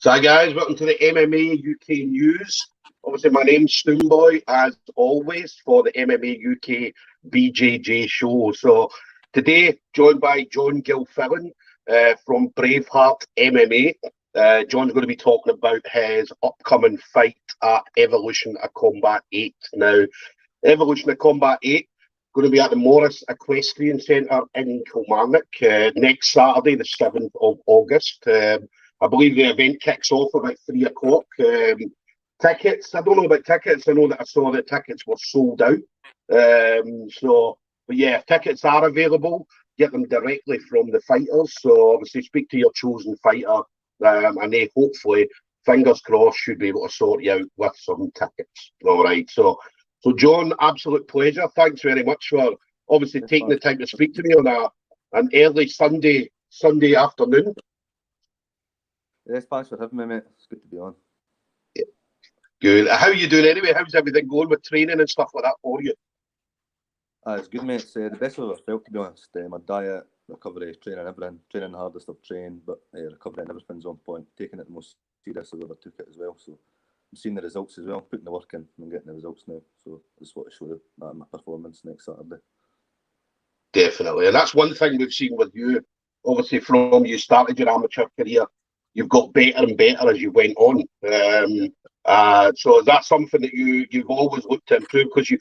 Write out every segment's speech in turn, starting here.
So, hi guys, welcome to the MMA UK news. Obviously, my name's Stoomboy, as always, for the MMA UK BJJ show. So, today, joined by John Gilfillan from Braveheart MMA. John's going to be talking about his upcoming fight at Evolution of Combat 8. Now, Evolution of Combat 8 going to be at the Morris Equestrian Centre in Kilmarnock next Saturday, the 7th of August. I believe the event kicks off about 3 o'clock. Tickets, I don't know about tickets. I know that I saw that tickets were sold out. But yeah, if tickets are available, get them directly from the fighters. So obviously speak to your chosen fighter, and they hopefully, fingers crossed, should be able to sort you out with some tickets. All right. So John, absolute pleasure. Thanks very much for obviously taking the time to speak to me on an early Sunday afternoon. Yes, thanks for having me, mate. It's good to be on. Yeah. Good. How are you doing anyway? How's everything going with training and stuff like that for you? It's good, mate. It's the best I've ever felt, to be honest. My diet, recovery, training, everything. Training the hardest I've trained, but recovery and everything's on point. Taking it the most serious I've ever took it as well. So I'm seeing the results as well, putting the work in and getting the results now. So I just want to show that in my performance next Saturday. Definitely. And that's one thing we've seen with you. Obviously, from you started your amateur career, you've got better and better as you went on. So is that something that you've always looked to improve? Because you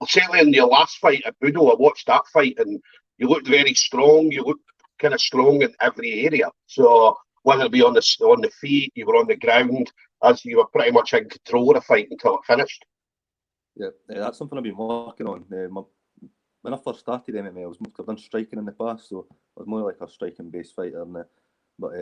certainly in your last fight at Budo, I watched that fight and you looked very strong. You looked kind of strong in every area. So whether it be on the feet, you were on the ground, as you were pretty much in control of the fight until it finished. Yeah, that's something I've been working on. When I first started MMA, I've done striking in the past, so I was more like a striking-based fighter. But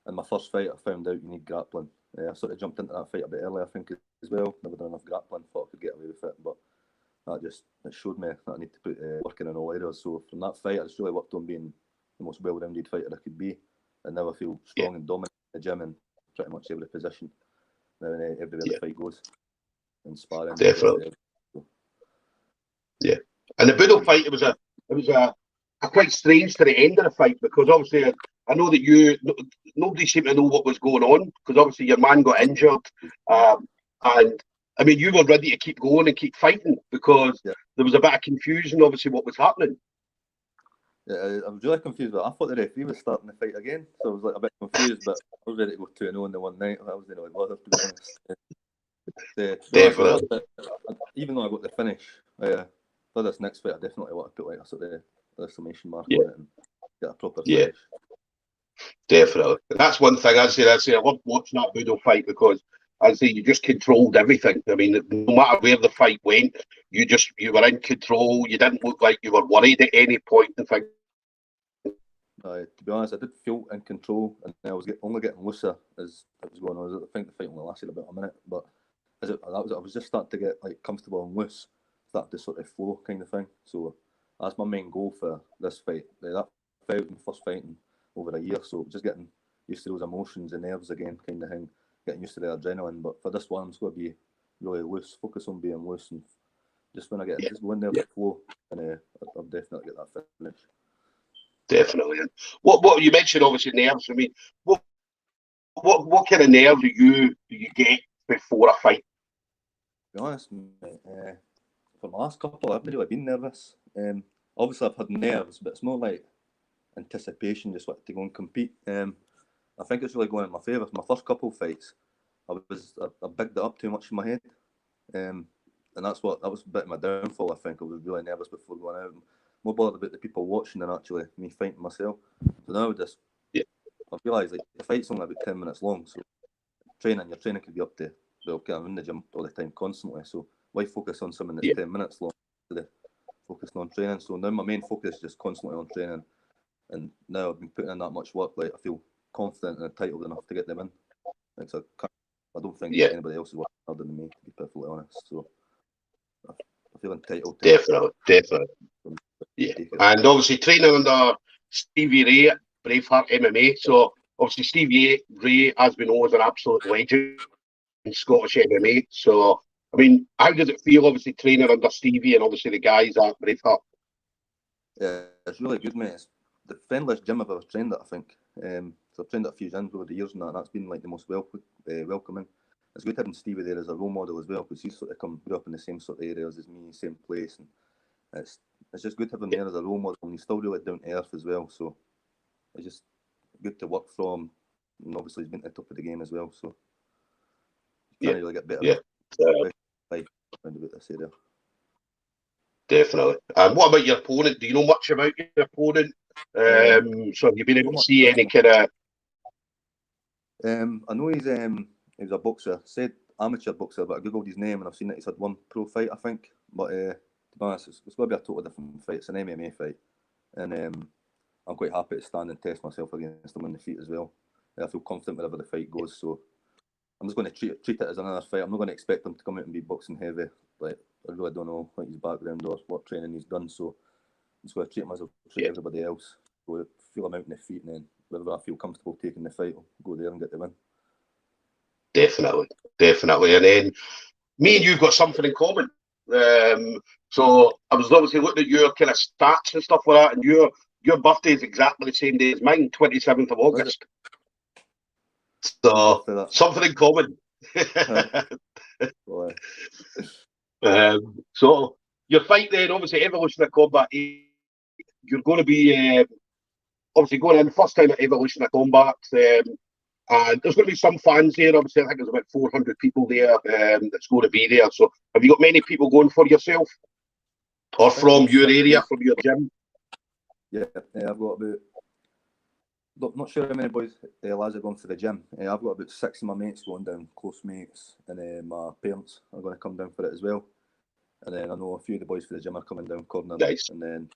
in my first fight, I found out you need grappling. I sort of jumped into that fight a bit early, I think, as well. Never done enough grappling, thought I could get away with it, but it showed me that I need to put work in all areas. So from that fight, I just really worked on being the most well-rounded fighter I could be, and now I feel strong and dominant in the gym in pretty much every position. Now everywhere the fight goes, inspiring. Definitely. Yeah. And the Budo fight, it was a quite strange to the end of the fight, because obviously I know that nobody seemed to know what was going on, because obviously your man got injured, and I mean you were ready to keep going and keep fighting, because there was a bit of confusion, obviously, what was happening. Yeah, I was really confused, but I thought the referee was starting the fight again, so I was like a bit confused, but I was ready to go 2-0 in the one night. I was really bothered, to be honest. Definitely. Even though I got the finish, for this next fight, I definitely want to put like a sort of exclamation mark on it and get a proper finish. Yeah, definitely. That's one thing I say. I love watching that Budo fight, because I say you just controlled everything. I mean, no matter where the fight went, you were in control. You didn't look like you were worried at any point in things. To be honest, I did feel in control, and I was only getting looser as it was going on. I think the fight only lasted about a minute, but I was just starting to get like comfortable and loose, starting to sort of flow kind of thing. So that's my main goal for this fight. That fight, my first fight in over a year, so just getting used to those emotions and nerves again, kind of thing. Getting used to the adrenaline. But for this one, I'm just going to be really loose, focus on being loose, and just when I get just go in there with flow, and I'll definitely get that finish. Definitely. What you mentioned, obviously, nerves. I mean, what kind of nerves do you get before a fight? To be honest, mate, for the last couple, I've not really been nervous. Obviously, I've had nerves, but it's more like anticipation, just wanting to go and compete. I think it's really going in my favour. My first couple of fights, I bigged it up too much in my head, and that was a bit of my downfall. I think I was really nervous before going out. More bothered about the people watching than actually me fighting myself. So now I realise like the fight's only about 10 minutes long, so your training could be up to, I'm in the gym all the time constantly, so why focus on something that's 10 minutes long instead of focusing on training? So now my main focus is just constantly on training, and now I've been putting in that much work, like I feel confident and entitled enough to get them in. Like, so I don't think anybody else is working harder than me, to be perfectly honest. So I feel entitled to Definitely. Yeah, and obviously training under Stevie Ray at Braveheart MMA. So obviously Stevie Ray, as we know, is an absolute legend in Scottish MMA. So I mean, how does it feel, obviously training under Stevie and obviously the guys at Braveheart? Yeah, it's really good, mate. It's the friendliest gym I've ever trained at, I think. So I've trained at a few gyms over the years, and that's been like the most welcoming. It's good having Stevie there as a role model as well, because he's sort of grew up in the same sort of areas as me, same place, and it's just good having him there as a role model, and he's still really down to earth as well. So it's just good to work from, and obviously he's been at the top of the game as well. So you can't really get better. Yeah. Around about this area. Definitely. And what about your opponent? Do you know much about your opponent? So have you been able to see any kind of? I know he's a boxer. Said amateur boxer, but I googled his name and I've seen that he's had one pro fight, I think. But to be honest, it's going to be a totally different fight. It's an MMA fight, and I'm quite happy to stand and test myself against him on the feet as well. I feel confident wherever the fight goes. So I'm just going to treat it as another fight. I'm not going to expect him to come out and be boxing heavy. Like, I really don't know like his background or what training he's done. So I'm just going to treat him as I treat everybody else. Go feel him out in the feet, and then wherever I feel comfortable taking the fight, I'll go there and get the win. Definitely. And then me and you've got something in common. So I was obviously looking at your kind of stats and stuff like that, and your birthday is exactly the same day as mine, 27th of August. So something in common. So your fight then, obviously, Evolution of Combat, you're going to be obviously going in first time at Evolution of Combat. And there's going to be some fans there. Obviously, I think there's about 400 people there that's going to be there. So have you got many people going for yourself? Or from your area, from your gym? Yeah, I've got about, not sure how many boys, lads are going for the gym. I've got about 6 of my mates going down, close mates, and my parents are going to come down for it as well. And then I know a few of the boys for the gym are coming down corner. Nice. And then,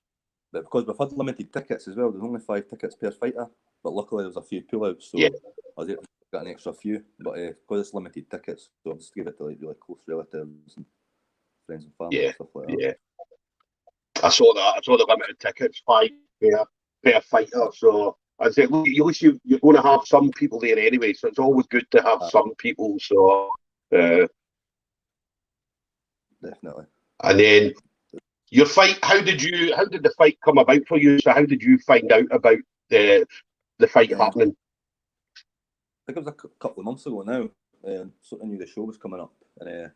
but because we've had limited tickets as well, there's only 5 tickets per fighter. But luckily there's a few pullouts, so I was able to get an extra few. But because it's limited tickets, so I'll just give it to like really close relatives and friends and family and stuff like that. Yeah. I saw the limited tickets, 5 per fighter. So I'd say, look, at least you're going to have some people there anyway. So it's always good to have some people. So definitely. And then your fight, how did the fight come about for you? So how did you find out about the fight happening? I think it was a couple of months ago now. Sort of knew the show was coming up, and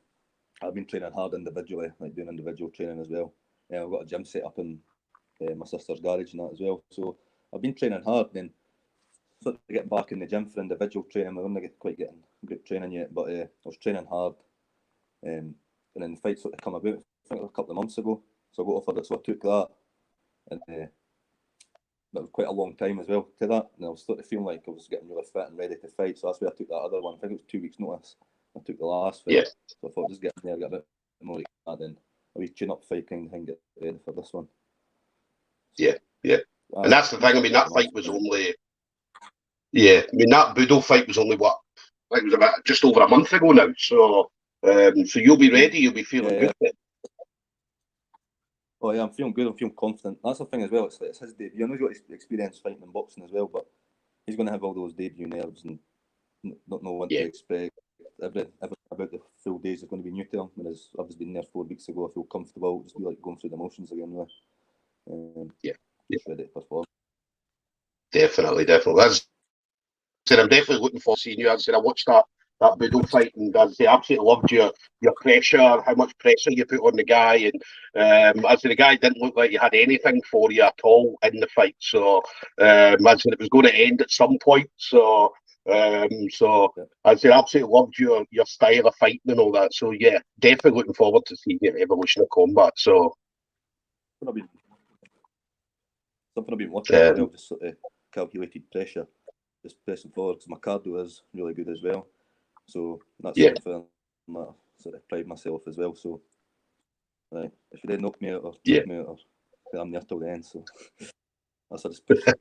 I've been training hard individually, like doing individual training as well. I've got a gym set up in my sister's garage and that as well. So I've been training hard, then sort of getting back in the gym for individual training. We're not quite getting group training yet, but I was training hard. And then the fight sort of come about, I think it was a couple of months ago. So I got offered it, so I took that. And that was quite a long time as well to that. And I was sort of feeling like I was getting really fit and ready to fight. So that's why I took that other one. I think it was 2 weeks' notice. I took the last fight. So I thought, just get in there, get a bit more like that, then a wee tune-up fight kind of thing, get ready for this one. So, and that's the thing. I mean, that fight was only... I mean, that Budo fight was only what? I think it was about just over a month ago now. So so you'll be ready. You'll be feeling good. Oh yeah, I'm feeling good. I'm feeling confident. That's the thing as well. It's his debut. I know he's got experience fighting in boxing as well, but he's going to have all those debut nerves and not know what to expect. Everything about the full days is going to be new to him. Whereas I've just been there 4 weeks ago. I feel comfortable. Just be like going through the motions again. Just ready to perform. Definitely. As I said, I'm definitely looking forward to seeing you. As I said, I watched that Budo fight, and as I say, absolutely loved your pressure, how much pressure you put on the guy, and as I said, the guy didn't look like he had anything for you at all in the fight. So as I said, it was going to end at some point. So as I said, absolutely loved your style of fighting and all that. So yeah, definitely looking forward to seeing your Evolution of Combat. So something I've been watching as well, just sort of calculated pressure, just pressing forward, because my cardio is really good as well. So that's something that I sort of pride myself as well. So if you did knock me out or take me out, I'm there till the end. So I sort of push the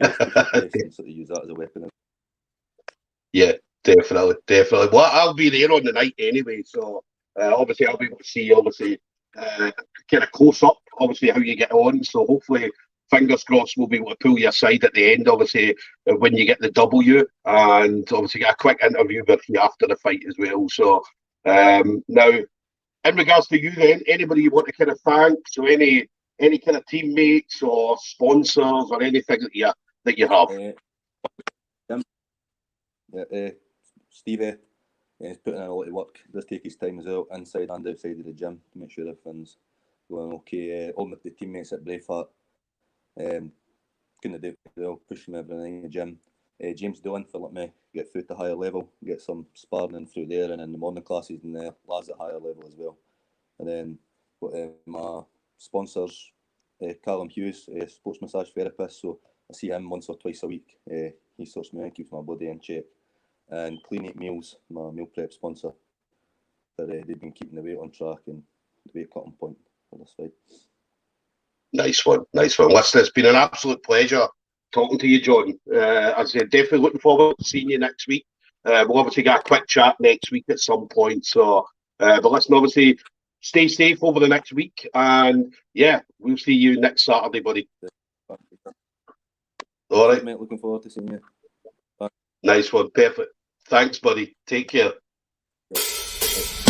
pace and sort of use that as a weapon. Yeah, definitely. Well, I'll be there on the night anyway, so obviously I'll be able to see, kind of close up, obviously, how you get on. So hopefully, fingers crossed, we'll be able to pull you aside at the end, obviously, when you get the W, and obviously get a quick interview with you after the fight as well. So now, in regards to you then, anybody you want to kind of thank, so any kind of teammates or sponsors or anything that you have? Yeah, Stevie, he's putting in a lot of work. Does take his time as well, inside and outside of the gym, to make sure everything's going okay. All the teammates at Braveheart, couldn't do it well, pushing everything in the gym. James Dillon for letting me get through to higher level, get some sparring in through there, and in the morning classes and the lads at higher level as well. And then got my sponsors, Callum Hughes, sports massage therapist, so I see him once or twice a week. He sorts me out, keeps my body in check. And Clean Eat Meals, my meal prep sponsor, that they've been keeping the weight on track and the weight cutting point for this fight. Nice one, nice one. Listen, it's been an absolute pleasure talking to you, John. As I said, definitely looking forward to seeing you next week. We'll obviously get a quick chat next week at some point. So, but listen, obviously, stay safe over the next week, and yeah, we'll see you next Saturday, buddy. All right, mate. Looking forward to seeing you. Bye. Nice one, perfect. Thanks, buddy. Take care. Yeah.